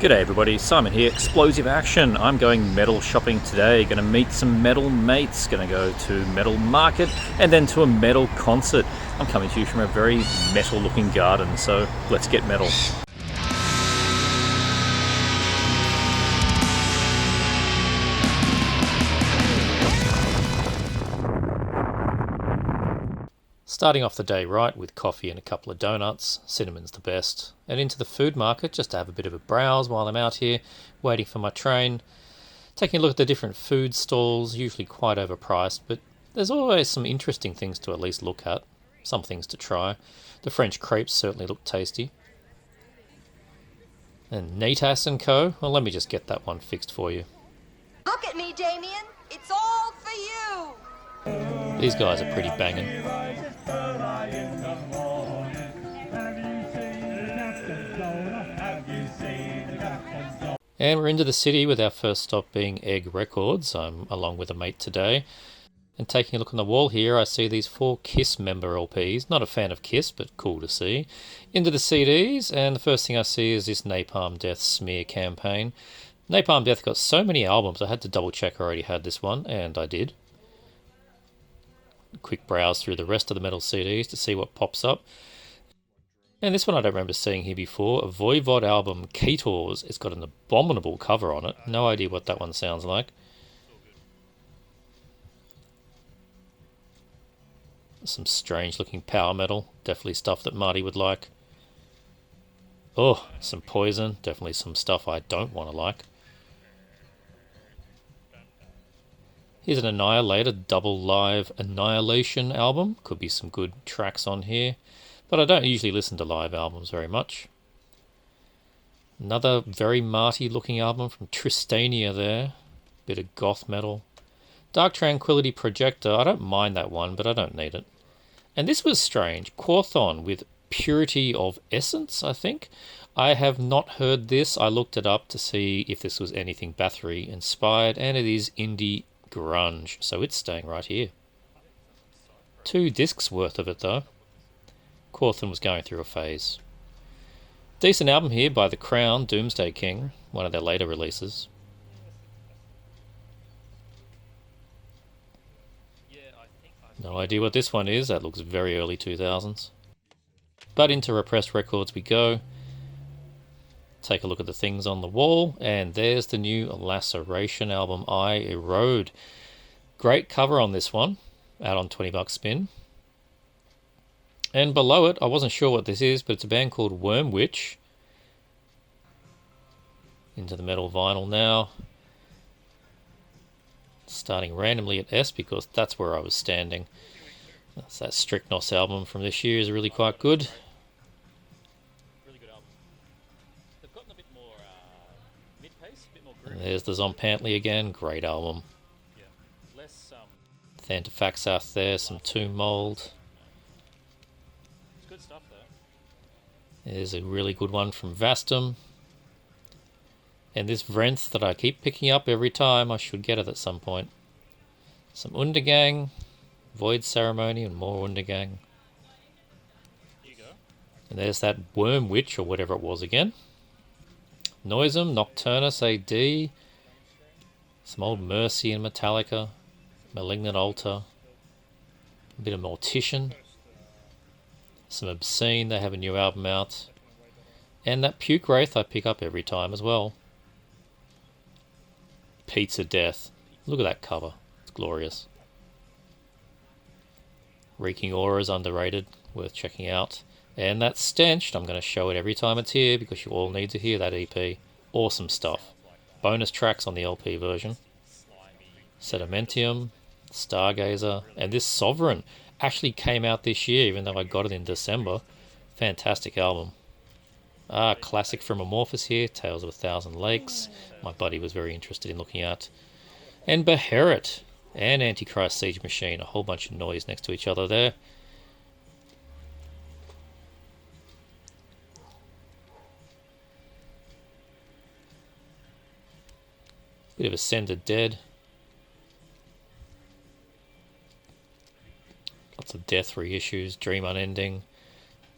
G'day everybody, Simon here, Explosive Action. I'm going metal shopping today, going to meet some metal mates, going to go to Metal Market and then to a metal concert. I'm coming to you from a very metal looking garden, so let's get metal. Starting off the day right with coffee and a couple of donuts, cinnamon's the best, and into the food market just to have a bit of a browse while I'm out here waiting for my train. Taking a look at the different food stalls, usually quite overpriced, but there's always some interesting things to at least look at, some things to try. The French crepes certainly look tasty. And Natas & Co, well let me just get that one fixed for you. Look at me, Damien, it's all for you! These guys are pretty banging. And we're into the city with our first stop being Egg Records. I'm along with a mate today. And taking a look on the wall here, I see these 4 KISS member LPs. Not a fan of KISS, but cool to see. Into the CDs, and the first thing I see is this Napalm Death smear campaign. Napalm Death got so many albums, I had to double check I already had this one, and I did. Quick browse through the rest of the metal CDs to see what pops up. And this one I don't remember seeing here before, a Voivod album, Kators. It's got an abominable cover on it. No idea what that one sounds like. Some strange looking power metal, definitely stuff that Marty would like. Oh, some Poison, definitely some stuff I don't want to like. Here's an Annihilator double live Annihilation album. Could be some good tracks on here, but I don't usually listen to live albums very much. Another very Marty looking album from Tristania there. Bit of goth metal. Dark Tranquility Projector. I don't mind that one, but I don't need it. And this was strange. Quorthon with Purity of Essence, I think. I have not heard this. I looked it up to see if this was anything Bathory inspired, and it is indie grunge, so it's staying right here. 2 discs worth of it though. Quorthon was going through a phase. Decent album here by The Crown, Doomsday King, one of their later releases. No idea what this one is, that looks very early 2000s. But into Repressed Records we go. Take a look at the things on the wall, and there's the new Laceration album, I Erode. Great cover on this one, out on 20 bucks spin. And below it, I wasn't sure what this is, but it's a band called Wormwitch. Into the metal vinyl now. Starting randomly at S because that's where I was standing. That's that Strychnos album from this year is really quite good. And there's the Zompantly again, great album. Thanafaxath there, some Tomb Mold. There's a really good one from Vastum. And this Vrenth that I keep picking up every time, I should get it at some point. Some Undergang, Void Ceremony and more Undergang. And there's that Worm Witch or whatever it was again. Noisem, Nocturnus AD, some old Mercy and Metallica, Malignant Altar, a bit of Mortician, some Obscene, they have a new album out, and that Puke Wraith I pick up every time as well. Pizza Death, look at that cover, it's glorious. Reeking Aura is underrated, worth checking out. And that's Stenched. I'm going to show it every time it's here because you all need to hear that EP. Awesome stuff. Bonus tracks on the LP version. Sedimentium, Stargazer, and this Sovereign actually came out this year even though I got it in December. Fantastic album. Classic from Amorphous here, Tales of a Thousand Lakes. My buddy was very interested in looking at. And Beherit and Antichrist Siege Machine. A whole bunch of noise next to each other there. Bit of Ascended Dead. Lots of Death reissues, Dream Unending.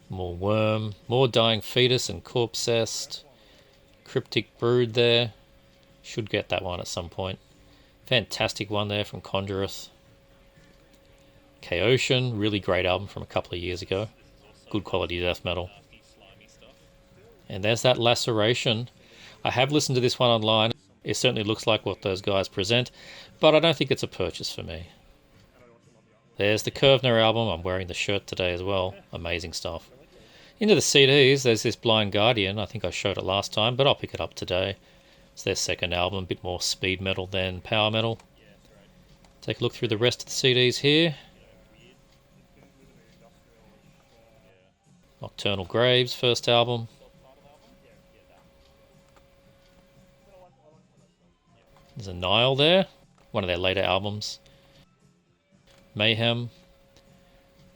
More Worm, more Dying Fetus and Corpsest. Cryptic Brood there. Should get that one at some point. Fantastic one there from Conjureth. Chaotian, really great album from a couple of years ago. Good quality death metal. And there's that Laceration. I have listened to this one online. It certainly looks like what those guys present, but I don't think it's a purchase for me. There's the Curvner album. I'm wearing the shirt today as well. Amazing stuff. Into the CDs, there's this Blind Guardian. I think I showed it last time, but I'll pick it up today. It's their second album, a bit more speed metal than power metal. Take a look through the rest of the CDs here. Nocturnal Graves, first album. There's a Nile there, one of their later albums. Mayhem.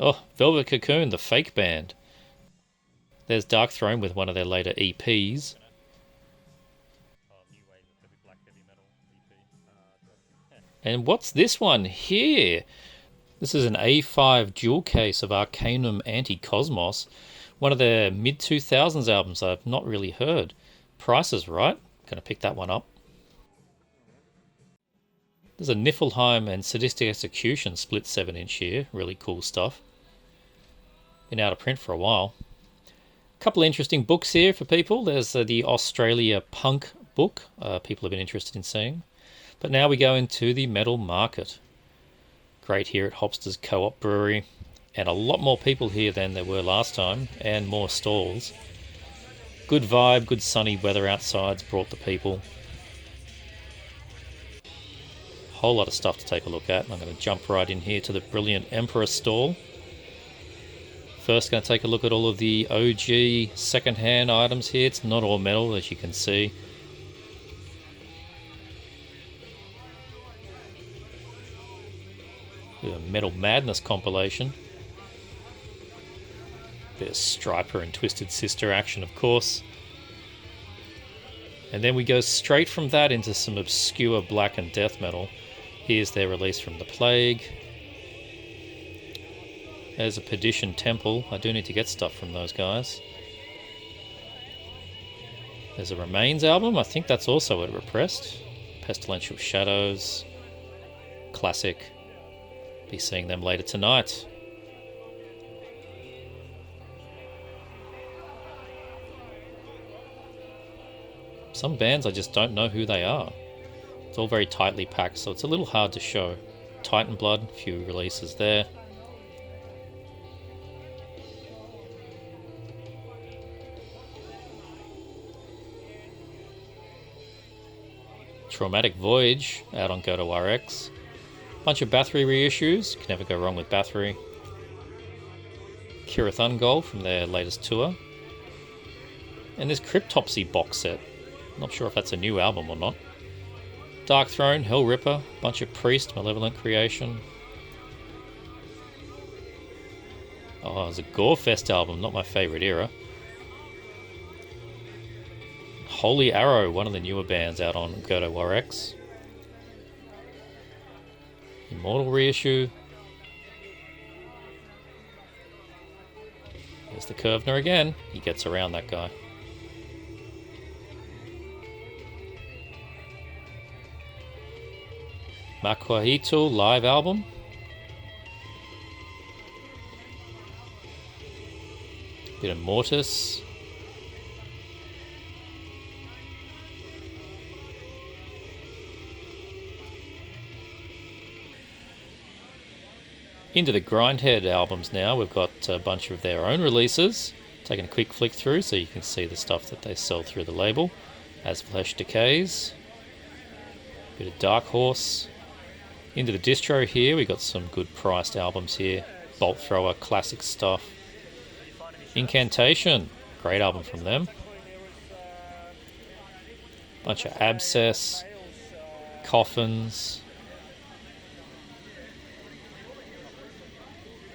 Oh, Velvet Cocoon, the fake band. There's Dark Throne with one of their later EPs. And what's this one here? This is an A5 dual case of Arcanum Anti-Cosmos, one of their mid-2000s albums I've not really heard. Price is right. Gonna pick that one up. There's a Niflheim and Sadistic Execution split 7-inch here. Really cool stuff. Been out of print for a while. A couple of interesting books here for people. There's the Australia Punk book. People have been interested in seeing. But now we go into the metal market. Great here at Hopster's Co-op Brewery. And a lot more people here than there were last time. And more stalls. Good vibe, good sunny weather outside's brought the people. Whole lot of stuff to take a look at. I'm going to jump right in here to the brilliant Emperor stall. First, going to take a look at all of the OG second-hand items here. It's not all metal, as you can see. A Metal Madness compilation. There's Striper and Twisted Sister action, of course. And then we go straight from that into some obscure black and death metal. Here's their release from The Plague. There's a Perdition Temple. I do need to get stuff from those guys. There's a Remains album. I think that's also at Repressed. Pestilential Shadows. Classic. Be seeing them later tonight. Some bands I just don't know who they are. It's all very tightly packed, so it's a little hard to show. Titan Blood, a few releases there. Traumatic Voyage out on Goto RX. Bunch of Bathory reissues, can never go wrong with Bathory. Kirith Ungol from their latest tour. And this Cryptopsy box set. Not sure if that's a new album or not. Dark Throne, Hell Ripper, bunch of Priest, Malevolent Creation. Oh, it's a Gorefest album, not my favourite era. Holy Arrow, one of the newer bands out on Goto RX. Immortal reissue. There's the Curvner again. He gets around, that guy. Makuahito live album. Bit of Mortis. Into the Grindhead albums now. We've got a bunch of their own releases. Taking a quick flick through so you can see the stuff that they sell through the label. As Flesh Decays. Bit of Dark Horse. Into the distro here, we got some good priced albums here. Bolt Thrower, classic stuff. Incantation, great album from them. Bunch of Abscess, Coffins.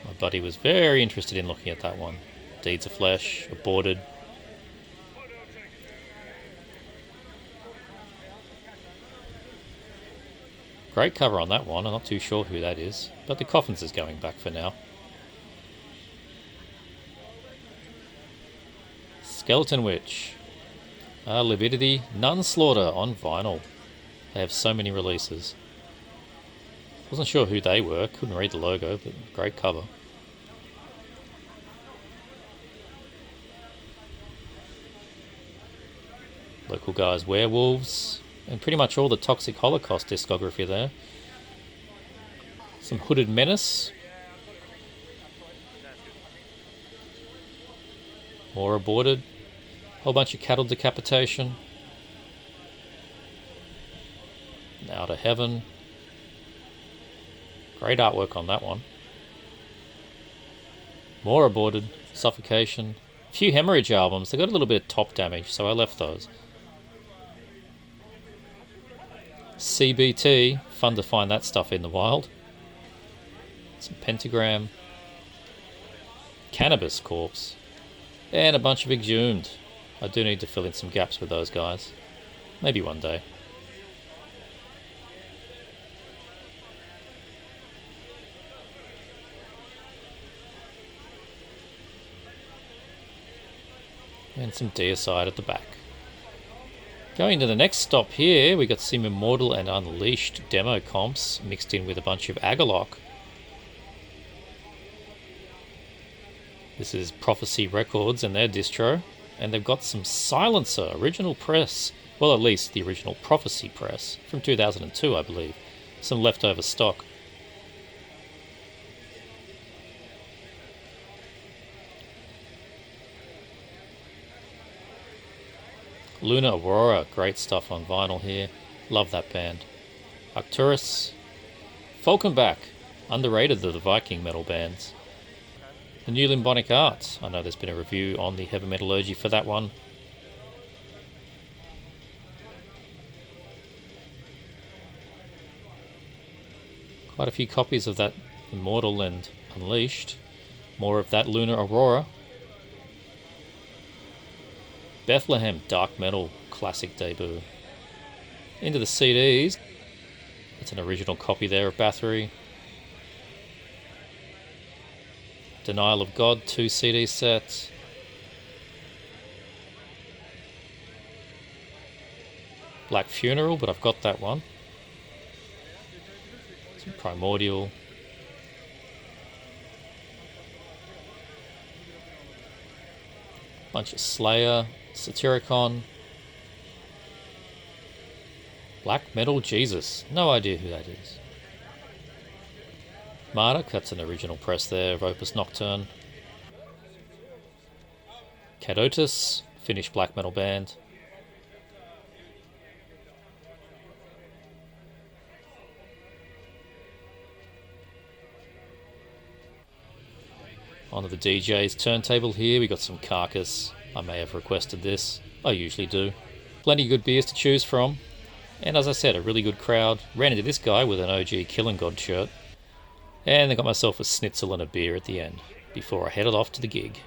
My buddy was very interested in looking at that one. Deeds of Flesh, Aborted. Great cover on that one. I'm not too sure who that is, but the Coffins is going back for now. Skeleton Witch. Lividity Nunslaughter on vinyl. They have so many releases. Wasn't sure who they were, couldn't read the logo, but great cover. Local guys, Werewolves, and pretty much all the Toxic Holocaust discography there. Some Hooded Menace. More Aborted. Whole bunch of Cattle Decapitation. Now to Heaven. Great artwork on that one. More Aborted. Suffocation. A few Hemorrhage albums. They got a little bit of top damage, so I left those. CBT. Fun to find that stuff in the wild. Some Pentagram. Cannabis Corpse. And a bunch of Exhumed. I do need to fill in some gaps with those guys. Maybe one day. And some Deicide at the back. Going to the next stop here, we got some Immortal and Unleashed demo comps mixed in with a bunch of Agalok. This is Prophecy Records and their distro, and they've got some Silencer original press, well, at least the original Prophecy press from 2002, I believe. Some leftover stock. Lunar Aurora, great stuff on vinyl here. Love that band. Arcturus. Falconback, underrated of the Viking metal bands. The New Limbonic Arts. I know there's been a review on the Heavy Metallurgy for that one. Quite a few copies of that Immortal and Unleashed. More of that Lunar Aurora. Bethlehem Dark Metal classic debut. Into the CDs. It's an original copy there of Bathory. Denial of God 2 CD sets. Black Funeral, but I've got that one. Some Primordial. Bunch of Slayer. Satyricon. Black Metal Jesus. No idea who that is. Marduk, that's an original press there of Opus Nocturne. Cadotus, Finnish black metal band. Onto the DJ's turntable here, we got some Carcass. I may have requested this. I usually do. Plenty of good beers to choose from. And as I said, a really good crowd. Ran into this guy with an OG Killing God shirt. And I got myself a schnitzel and a beer at the end, before I headed off to the gig.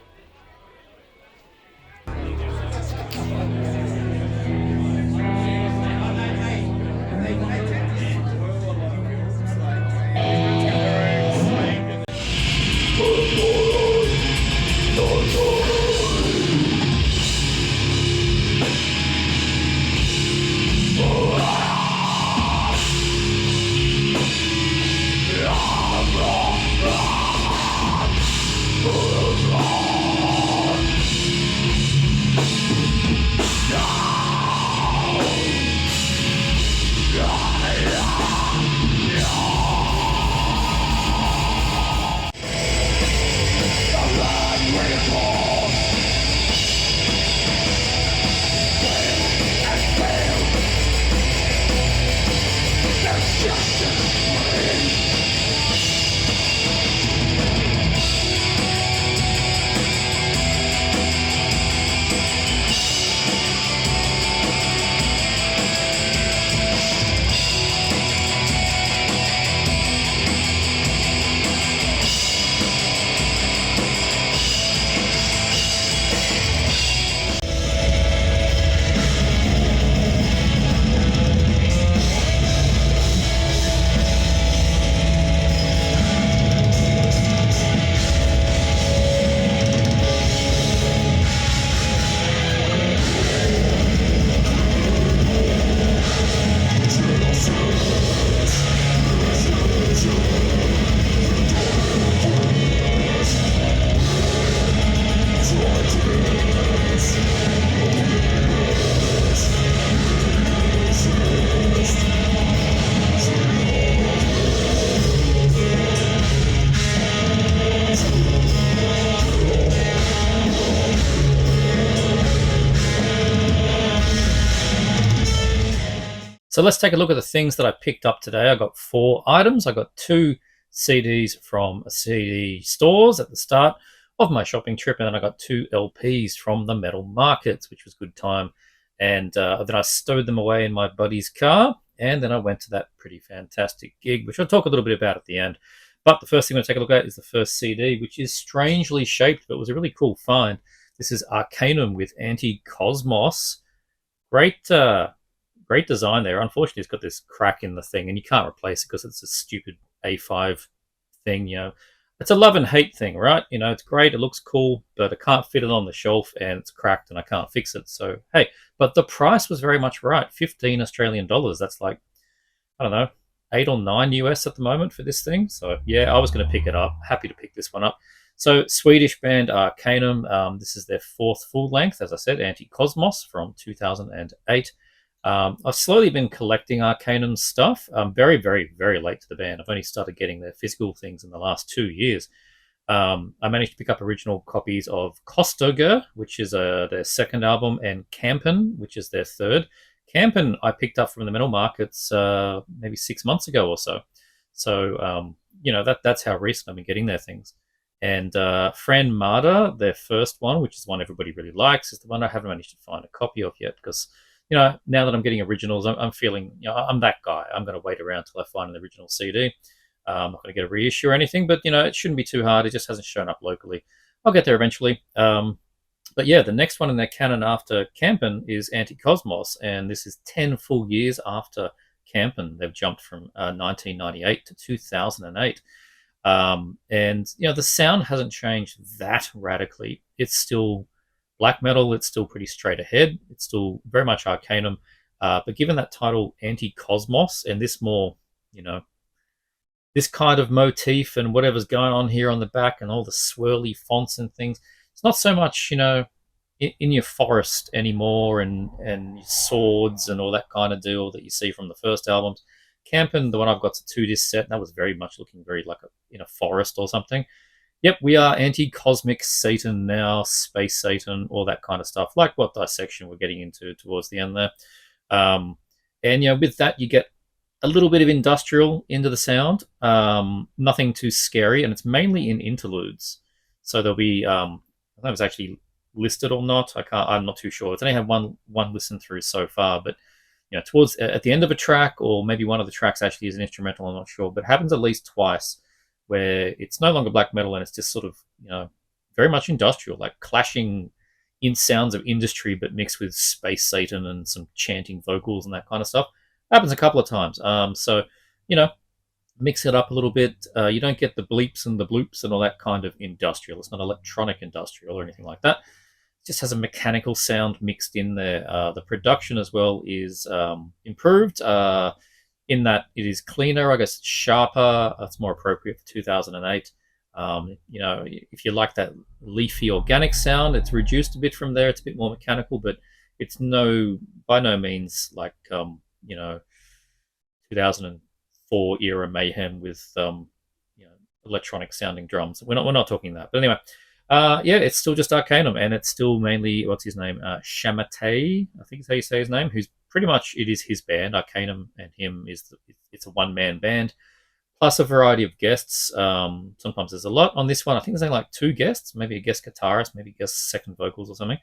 Oh, So let's take a look at the things that I picked up today. I got 4 items. I got 2 CDs from CD stores at the start of my shopping trip, and then I got 2 LPs from the metal markets, which was good time. And then I stowed them away in my buddy's car, and then I went to that pretty fantastic gig, which I'll talk a little bit about at the end. But the first thing I'm going to take a look at is the first CD, which is strangely shaped, but was a really cool find. This is Arcanum with Anti-Cosmos. Great design there. Unfortunately, it's got this crack in the thing, and you can't replace it because it's a stupid A5 thing. It's a love and hate thing, right? It's great, it looks cool, but I can't fit it on the shelf, and it's cracked, and I can't fix it. So hey, but the price was very much right. 15 Australian dollars. That's like, I don't know, 8 or 9 US at the moment for this thing. So yeah, I was going to pick it up. Happy to pick this one up. So Swedish band Arcanum. This is their 4th full length, as I said, Anti-Cosmos from 2008. I've slowly been collecting Arcanum stuff. I'm very, very, very late to the band. I've only started getting their physical things in the last 2 years. I managed to pick up original copies of Kostoger, which is their 2nd album, and Campen, which is their 3rd. Campen I picked up from the metal markets maybe 6 months ago or so. So, that's how recent I've been getting their things. And Fran Marder, their 1st one, which is the one everybody really likes, is the one I haven't managed to find a copy of yet because now that I'm getting originals, I'm feeling, I'm that guy. I'm going to wait around till I find an original CD. I'm not going to get a reissue or anything, but, it shouldn't be too hard. It just hasn't shown up locally. I'll get there eventually. But yeah, the next one in their canon after Campen is Anti-Cosmos, and this is 10 full years after Campen. They've jumped from 1998 to 2008. And, the sound hasn't changed that radically. It's still black metal, it's still pretty straight ahead. It's still very much Arcanum. But given that title, Anti-Cosmos, and this more, this kind of motif and whatever's going on here on the back and all the swirly fonts and things, it's not so much, in your forest anymore and swords and all that kind of deal that you see from the first albums. Campen, the one I've got, a 2-disc set, that was very much looking very like in a forest or something. Yep, we are anti-cosmic Satan now, space Satan, all that kind of stuff, like what Dissection we're getting into towards the end there. And with that, you get a little bit of industrial into the sound, nothing too scary, and it's mainly in interludes. So there'll be, I don't know if it's actually listed or not. I'm not too sure. It's only had one listen through so far, but towards at the end of a track, or maybe one of the tracks actually is an instrumental. I'm not sure, but it happens at least twice, where it's no longer black metal and it's just sort of, very much industrial, like clashing in sounds of industry, but mixed with space Satan and some chanting vocals and that kind of stuff. Happens a couple of times. So, mix it up a little bit. You don't get the bleeps and the bloops and all that kind of industrial. It's not electronic industrial or anything like that. It just has a mechanical sound mixed in there. The production as well is improved. In that it is cleaner, I guess it's sharper. It's more appropriate for 2008. If you like that leafy organic sound, it's reduced a bit from there. It's a bit more mechanical, but it's by no means like 2004 era mayhem with electronic sounding drums. We're not talking that. But anyway, it's still just Arcanum, and it's still mainly, what's his name, Shamatei, I think is how you say his name, who's pretty much, it is his band. Arcanum and him it's a one-man band, plus a variety of guests. Sometimes there's a lot on this one. I think there's only like 2 guests, maybe a guest guitarist, maybe guest second vocals or something.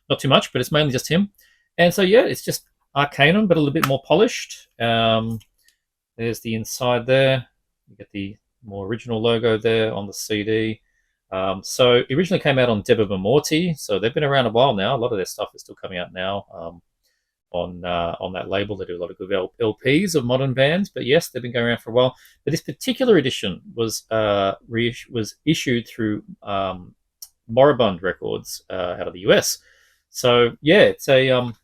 Not too much, but it's mainly just him. And so yeah, it's just Arcanum, but a little bit more polished. There's the inside there. You get the more original logo there on the CD. So it originally came out on divebomb, so they've been around a while now. A lot of their stuff is still coming out now on that label. They do a lot of good LPs of modern bands, but yes, they've been going around for a while. But this particular edition was issued through Moribund Records out of the US. So yeah, it's a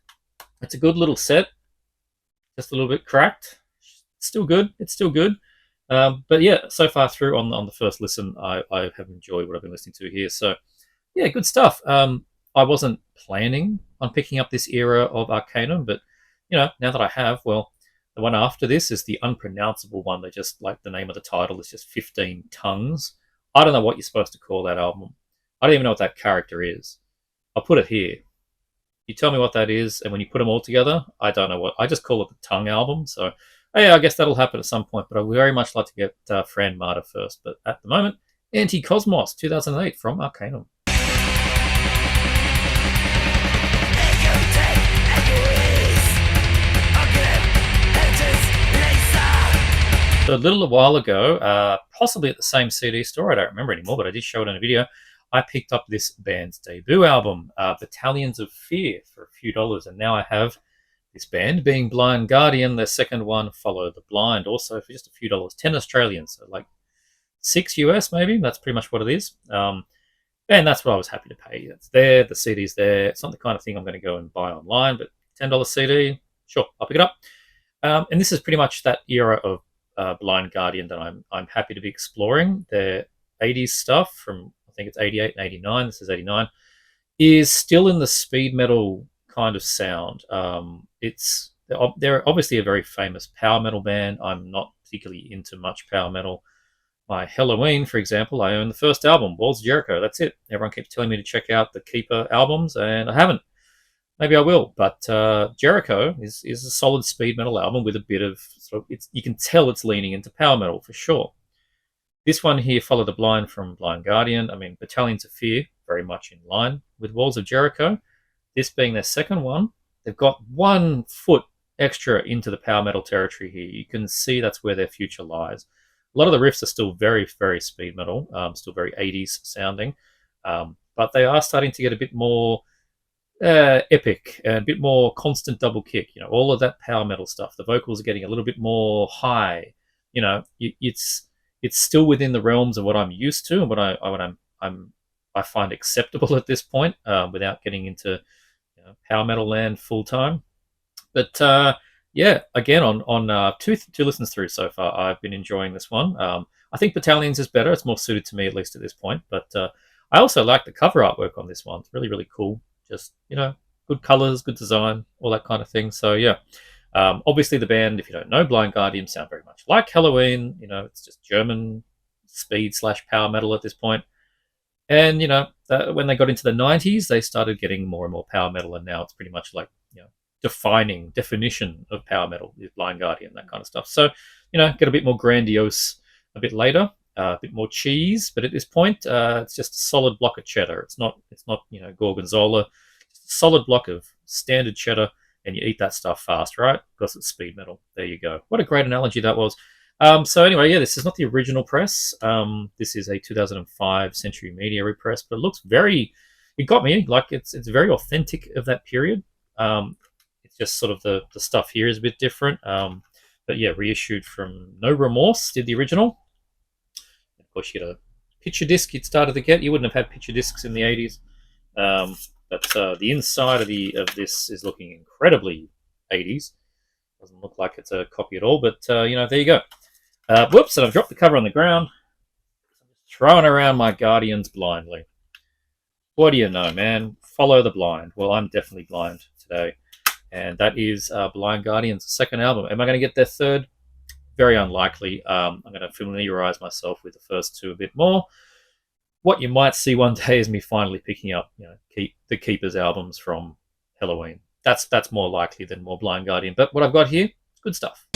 good little set, just a little bit cracked. It's still good. But yeah, so far through on the first listen, I have enjoyed what I've been listening to here. So yeah, good stuff. I wasn't planning on picking up this era of Arcanum, but now that I have, well, the one after this is the unpronounceable one. They just, like, the name of the title is just 15 tongues. I don't know what you're supposed to call that album. I don't even know what that character is. I'll put it here. You tell me what that is, and when you put them all together, I don't know what. I just call it the Tongue album. So, yeah, I guess that'll happen at some point. But I would very much like to get Fran Marta first. But at the moment, Anti Cosmos 2008 from Arcanum. So a little while ago, possibly at the same CD store, I don't remember anymore, but I did show it in a video. I picked up this band's debut album, Battalions of Fear, for a few dollars, and now I have this band, being Blind Guardian, their second one, Follow the Blind, also for just a few dollars, 10 Australian, so like 6 US maybe. That's pretty much what it is. And that's what I was happy to pay. It's there, the CD's there. It's not the kind of thing I'm going to go and buy online, but $10 CD, sure, I'll pick it up. And this is pretty much that era of Blind Guardian that I'm happy to be exploring. Their 80s stuff from, I think it's 88 and 89, this is 89, is still in the speed metal kind of sound. They're obviously a very famous power metal band. I'm not particularly into much power metal. My Halloween, for example, I own the first album, Walls of Jericho. That's it. Everyone keeps telling me to check out the Keeper albums, and I haven't. Maybe I will, but Jericho is a solid speed metal album with a bit of you can tell it's leaning into power metal for sure. This one here, Follow the Blind from Blind Guardian. I mean, Battalions of Fear, very much in line with Walls of Jericho. This being their second one, they've got 1 foot extra into the power metal territory here. You can see that's where their future lies. A lot of the riffs are still very, very speed metal, still very 80s sounding, but they are starting to get a bit more epic and a bit more constant double kick. All of that power metal stuff. The vocals are getting a little bit more high. It's still within the realms of what I'm used to and what I find acceptable at this point, without getting into power metal land full time. But yeah, again, on two listens through so far, I've been enjoying this one. I think Battalions is better. It's more suited to me, at least at this point. But I also like the cover artwork on this one. It's really, really cool. Just, good colors, good design, all that kind of thing. So, yeah. Obviously, the band, if you don't know, Blind Guardian sound very much like Halloween. It's just German speed/power metal at this point. And, when they got into the 90s, they started getting more and more power metal. And now it's pretty much like, definition of power metal is Blind Guardian, that kind of stuff. So, get a bit more grandiose a bit later, a bit more cheese. But at this point, it's just a solid block of cheddar. It's not Gorgonzola. It's a solid block of standard cheddar, and you eat that stuff fast, right? Because it's speed metal. There you go. What a great analogy that was. So anyway, yeah, this is not the original press. This is a 2005 Century Media repress, but it looks it got me. Like, it's very authentic of that period. It's just sort of the stuff here is a bit different. But yeah, reissued from No Remorse, did the original. Of course, you get a picture disc you'd started to get. You wouldn't have had picture discs in the 80s. But the inside of this is looking incredibly 80s. Doesn't look like it's a copy at all, but there you go. Whoops, and I've dropped the cover on the ground. I'm just throwing around my Guardians blindly. What do you know, man? Follow the blind. Well, I'm definitely blind today. And that is Blind Guardian's second album. Am I going to get their third? Very unlikely. I'm going to familiarize myself with the first two a bit more. What you might see one day is me finally picking up, the Keepers albums from Halloween. That's more likely than more Blind Guardian. But what I've got here, good stuff.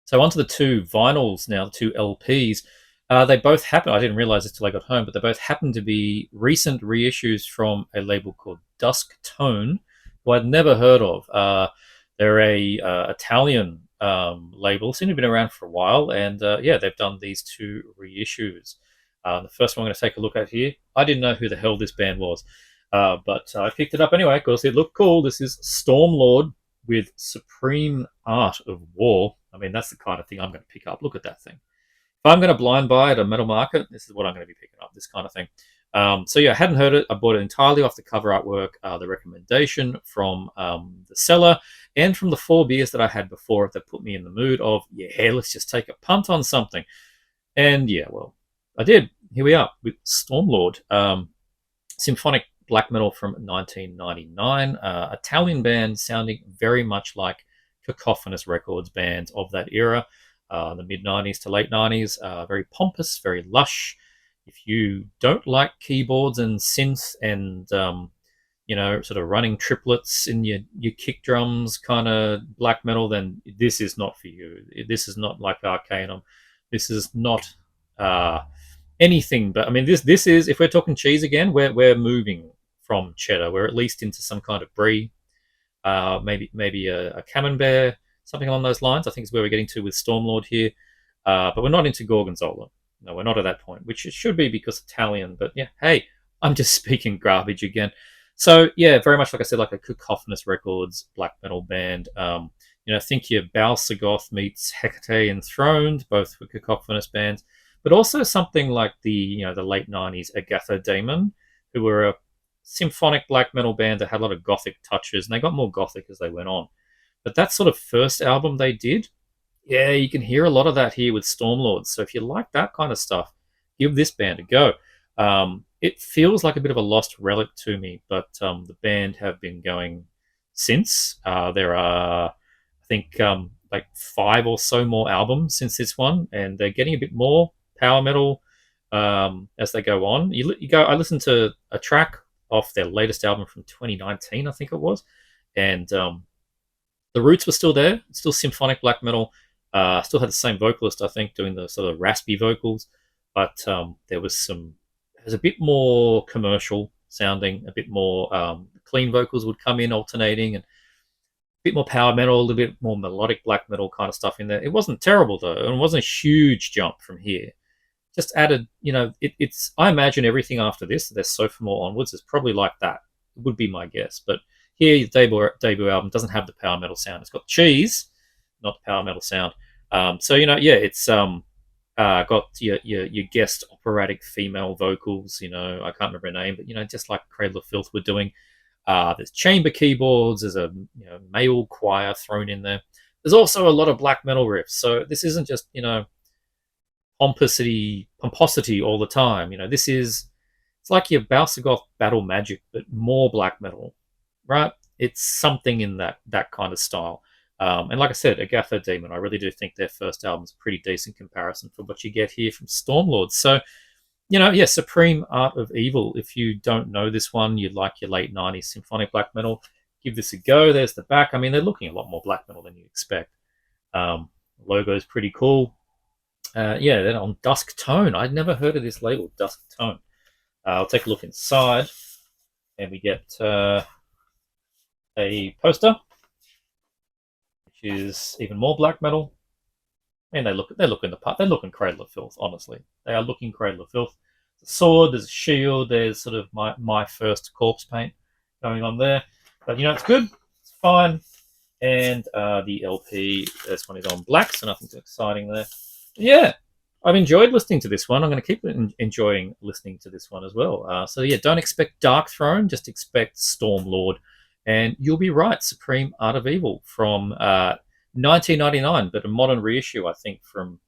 So onto the two vinyls now, the two LPs. They both happen. I didn't realize this till I got home, but they both happen to be recent reissues from a label called Dusk Tone, who I'd never heard of. They're a Italian label, seem to have been around for a while, and yeah, they've done these two reissues. The first one I'm going to take a look at here. I didn't know who the hell this band was, but I picked it up anyway because it looked cool. This is Stormlord with Supreme Art of War. I mean, that's the kind of thing I'm going to pick up. Look at that thing. If I'm going to blind buy at a metal market, this is what I'm going to be picking up, this kind of thing. So yeah, I hadn't heard it. I bought it entirely off the cover artwork, the recommendation from the seller, and from the 4 beers that I had before that put me in the mood of, yeah, let's just take a punt on something. And yeah, well, I did. Here we are with Stormlord, symphonic black metal from 1999, Italian band sounding very much like Cacophonous Records bands of that era. the mid 90s to late 90s. Very pompous, very lush. If you don't like keyboards and synth and sort of running triplets in your kick drums kind of black metal, then this is not for you. This is not like Arcanum. This is not anything but. I mean, this is, if we're talking cheese again, we're moving from cheddar. We're at least into some kind of brie, maybe a camembert, something along those lines. I think is where we're getting to with Stormlord here, but we're not into Gorgonzola. No, we're not at that point, which it should be because Italian. But yeah, hey, I'm just speaking garbage again. So yeah, very much like I said, like a Cacophonous Records black metal band. Think your Balsagoth meets Hecate Enthroned, both were Cacophonous bands, but also something like the late '90s Agatha Daemon, who were a symphonic black metal band that had a lot of gothic touches, and they got more gothic as they went on. But that sort of first album they did, yeah, you can hear a lot of that here with Stormlords. So if you like that kind of stuff, give this band a go. It feels like a bit of a lost relic to me, but the band have been going since. There are, I think, like 5 or so more albums since this one, and they're getting a bit more power metal as they go on. I listened to a track off their latest album from 2019, I think it was, and the roots were still there, still symphonic black metal. Still had the same vocalist, I think, doing the sort of raspy vocals, but there was a bit more commercial sounding, a bit more clean vocals would come in alternating, and a bit more power metal, a little bit more melodic black metal kind of stuff in there. It wasn't terrible though, and it wasn't a huge jump from here. Just added, it's. I imagine everything after this, their Sophomore onwards, is probably like that. It would be my guess, but here the debut album doesn't have the power metal sound. It's got cheese, not the power metal sound. It's got your guest operatic female vocals. I can't remember her name, but just like Cradle of Filth were doing. There's chamber keyboards. There's a male choir thrown in there. There's also a lot of black metal riffs. So this isn't just pomposity all the time. It's like your Balsagoth Battle Magic, but more black metal, right? It's something in that kind of style. And like I said, Agatha Daemon, I really do think their first album's a pretty decent comparison for what you get here from Stormlord. So, Supreme Art of Evil. If you don't know this one, you'd like your late 90s symphonic black metal, give this a go. There's the back. I mean, they're looking a lot more black metal than you expect. Logo's pretty cool. Then on Dusk Tone. I'd never heard of this label, Dusk Tone. I'll take a look inside, and we get a poster, which is even more black metal. And they're looking the part. They're looking Cradle of Filth. Honestly, they are looking Cradle of Filth. There's a sword. There's a shield. There's sort of my first corpse paint going on there. But it's good. It's fine. And the LP. This one is on black, so nothing too exciting there. Yeah, I've enjoyed listening to this one. I'm going to keep enjoying listening to this one as well. Don't expect Dark Throne. Just expect Stormlord. And you'll be right, Supreme Art of Evil from 1999, but a modern reissue, I think, from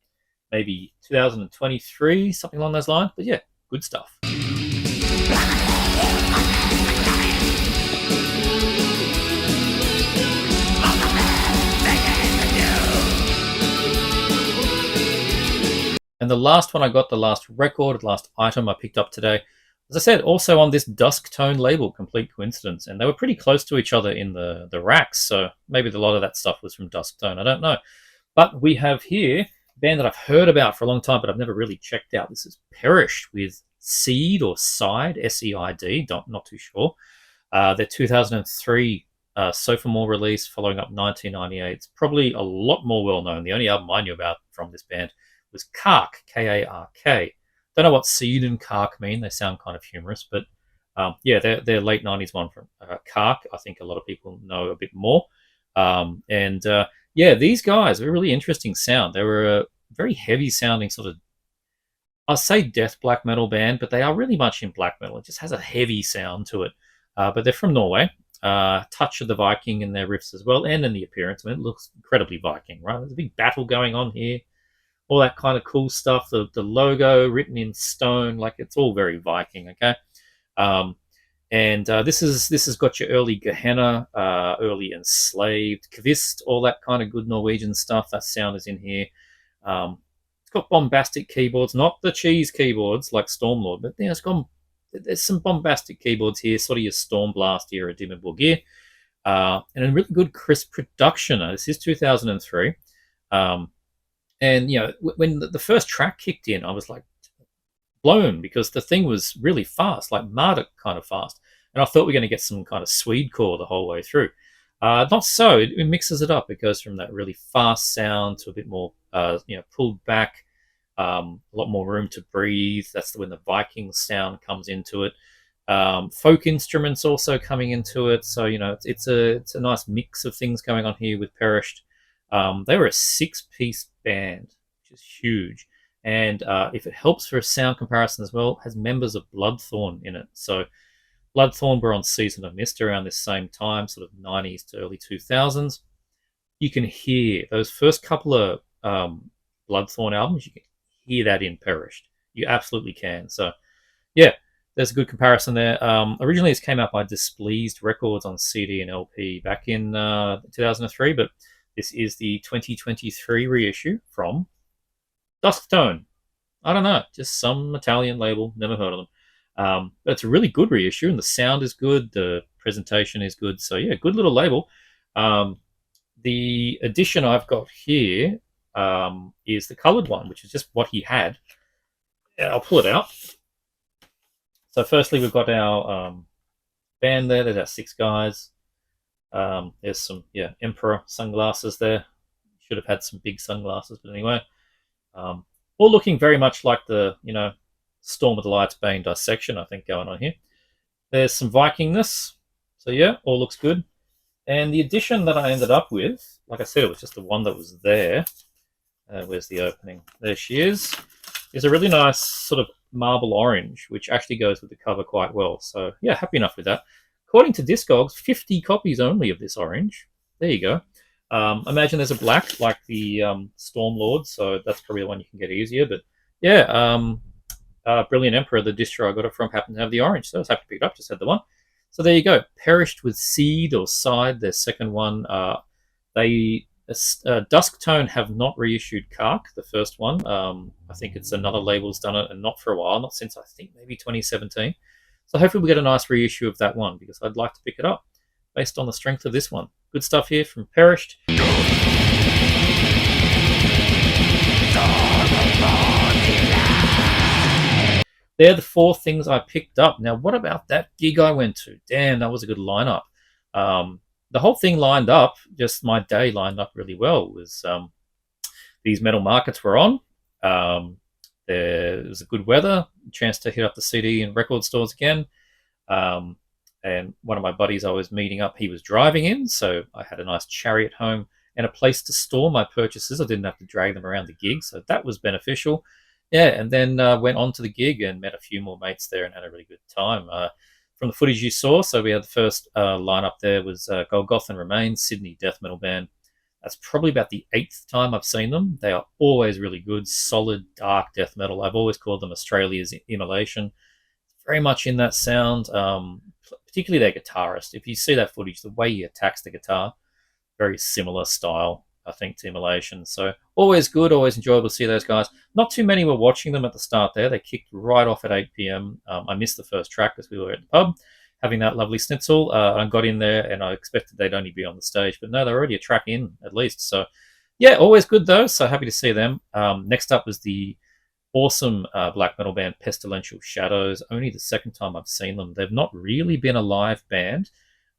maybe 2023, something along those lines. But yeah, good stuff. And the last one I got, the last record, the last item I picked up today, as I said, also on this Dusk Tone label, complete coincidence. And they were pretty close to each other in the racks, so maybe a lot of that stuff was from Dusk Tone. I don't know. But we have here a band that I've heard about for a long time, but I've never really checked out. This is Perish with Seed or Side, S-E-I-D, not too sure. Their 2003 Sophomore release, following up 1998. It's probably a lot more well-known. The only album I knew about from this band was Kark, K-A-R-K. Don't know what Seed and Kark mean. They sound kind of humorous, but they're late 90s one from Kark. I think a lot of people know a bit more. These guys are a really interesting sound. They were a very heavy sounding sort of, I'll say death black metal band, but they are really much in black metal. It just has a heavy sound to it. But they're from Norway. Touch of the Viking in their riffs as well, and in the appearance. I mean, it looks incredibly Viking, right? There's a big battle going on here. All that kind of cool stuff. The logo written in stone, like it's all very Viking. Okay, this has got your early Gehenna, early Enslaved, Kvist, all that kind of good Norwegian stuff. That sound is in here. It's got bombastic keyboards, not the cheese keyboards like Stormlord, but there's some bombastic keyboards here, sort of your Stormblast era dimmable gear, and a really good crisp production. This is 2003. Um, and when the first track kicked in, I was like blown because the thing was really fast, like Marduk kind of fast, and I thought we were going to get some kind of Swede core the whole way through. Not so. It mixes it up. It goes from that really fast sound to a bit more, pulled back, a lot more room to breathe. That's when the Viking sound comes into it. Folk instruments also coming into it. So it's a nice mix of things going on here with Perished. They were a 6-piece band, which is huge. And if it helps for a sound comparison as well, has members of Bloodthorn in it. So Bloodthorn were on Season of Mist around this same time, sort of 90s to early 2000s. You can hear those first couple of Bloodthorn albums, you can hear that in Perished. You absolutely can. So, yeah, there's a good comparison there. Originally, this came out by Displeased Records on CD and LP back in 2003, but this is the 2023 reissue from Dusktone. I don't know, just some Italian label, never heard of them. But it's a really good reissue, and the sound is good, the presentation is good. So, yeah, good little label. The edition I've got here is the coloured one, which is just what he had. Yeah, I'll pull it out. So, firstly, we've got our band there. There's our 6 guys. There's some Emperor sunglasses there. Should have had some big sunglasses, but anyway. All looking very much like the Storm of the Lights Bane dissection, I think, going on here. There's some Vikingness. So yeah, all looks good. And the edition that I ended up with, like I said, it was just the one that was there. Where's the opening? There she is a really nice sort of marble orange, which actually goes with the cover quite well. So yeah, happy enough with that. According to Discogs, 50 copies only of this orange. There you go. Imagine there's a black like the Stormlord, so that's probably the one you can get easier. But yeah, Brilliant Emperor, the distro I got it from, happened to have the orange, so I was happy to pick it up. Just had the one. So there you go. Perished with Seed or Side, their second one. Dusktone have not reissued Kark, the first one. I think it's another label's done it, and not for a while, not since I think maybe 2017. So hopefully we get a nice reissue of that one, because I'd like to pick it up based on the strength of this one. Good stuff here from Perished. They're the 4 things I picked up. Now, what about that gig I went to? Damn, that was a good lineup. The whole thing lined up, just my day lined up really well. It was these metal markets were on. There was a good weather, a chance to hit up the CD and record stores again. And one of my buddies I was meeting up, he was driving in, so I had a nice chariot home and a place to store my purchases. I didn't have to drag them around the gig, so that was beneficial. Yeah, and then went on to the gig and met a few more mates there and had a really good time. From the footage you saw, so we had the first lineup there was Golgothan Remains, Sydney death metal band. That's probably about the 8th time I've seen them. They are always really good, solid, dark death metal. I've always called them Australia's Immolation. Very much in that sound, particularly their guitarist. If you see that footage, the way he attacks the guitar, very similar style, I think, to Immolation. So always good, always enjoyable to see those guys. Not too many were watching them at the start there. They kicked right off at 8 p.m. I missed the first track because we were at the pub having that lovely schnitzel. I got in there and I expected they'd only be on the stage, but no, they're already a track in at least. So yeah, always good though. So happy to see them. Next up was the awesome black metal band Pestilential Shadows. Only the second time I've seen them. They've not really been a live band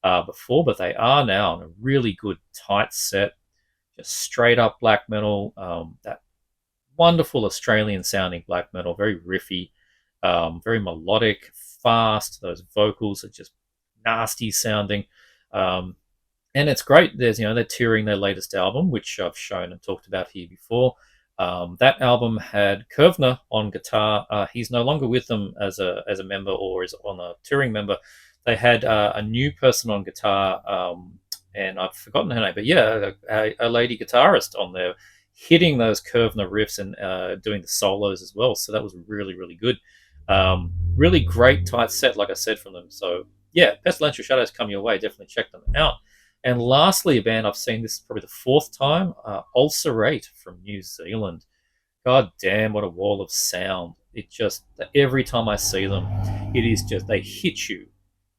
before, but they are now in a really good tight set. Just straight up black metal, that wonderful Australian sounding black metal, very riffy, very melodic, fast. Those vocals are just nasty sounding, and it's great. They're touring their latest album, which I've shown and talked about here before. That album had Kurvner on guitar. He's no longer with them as a member or is on a touring member. They had a new person on guitar. And I've forgotten her name, but yeah, a lady guitarist on there hitting those Kurvner riffs and doing the solos as well. So that was really, really good. Really great tight set, like I said, from them. So yeah, Pestilential Shadows come your way. Definitely check them out. And lastly, a band I've seen, this is probably the 4th time, Ulcerate from New Zealand. God damn, what a wall of sound. It just, every time I see them, it is just, they hit you.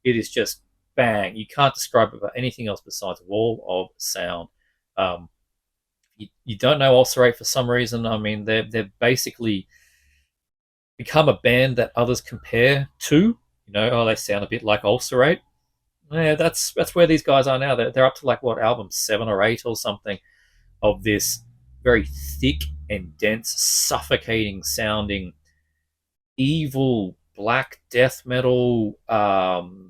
It is just bang. You can't describe it by anything else besides wall of sound. Um, you don't know Ulcerate for some reason. I mean, they're basically become a band that others compare to. You know, oh, they sound a bit like Ulcerate. Yeah, that's where these guys are now. They're up to like what album 7 or 8 or something of this very thick and dense, suffocating sounding, evil black death metal.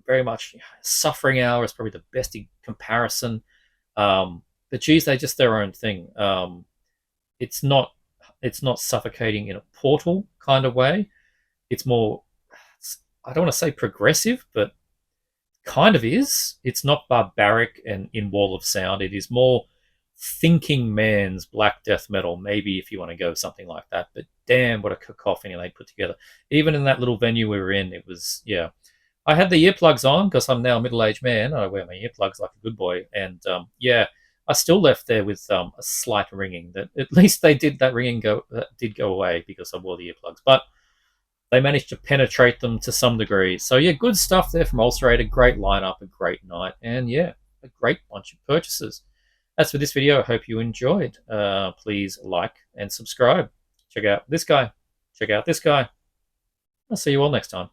Very much Suffering Hour is probably the best comparison. But geez, they're just their own thing. It's not it's not suffocating in a Portal kind of way. It's more, I don't want to say progressive, but kind of is. It's not barbaric and in wall of sound. It is more thinking man's black death metal, maybe, if you want to go something like that. But damn, what a cacophony they put together. Even in that little venue we were in, it was, yeah. I had the earplugs on because I'm now a middle-aged man. I wear my earplugs like a good boy, and yeah, I still left there with a slight ringing. That at least they did that ringing did go away because I wore the earplugs, but they managed to penetrate them to some degree. So yeah, good stuff there from Ulcerate. A great lineup, a great night, and yeah, a great bunch of purchases. That's for this video. I hope you enjoyed. Please like and subscribe. Check out this guy. Check out this guy. I'll see you all next time.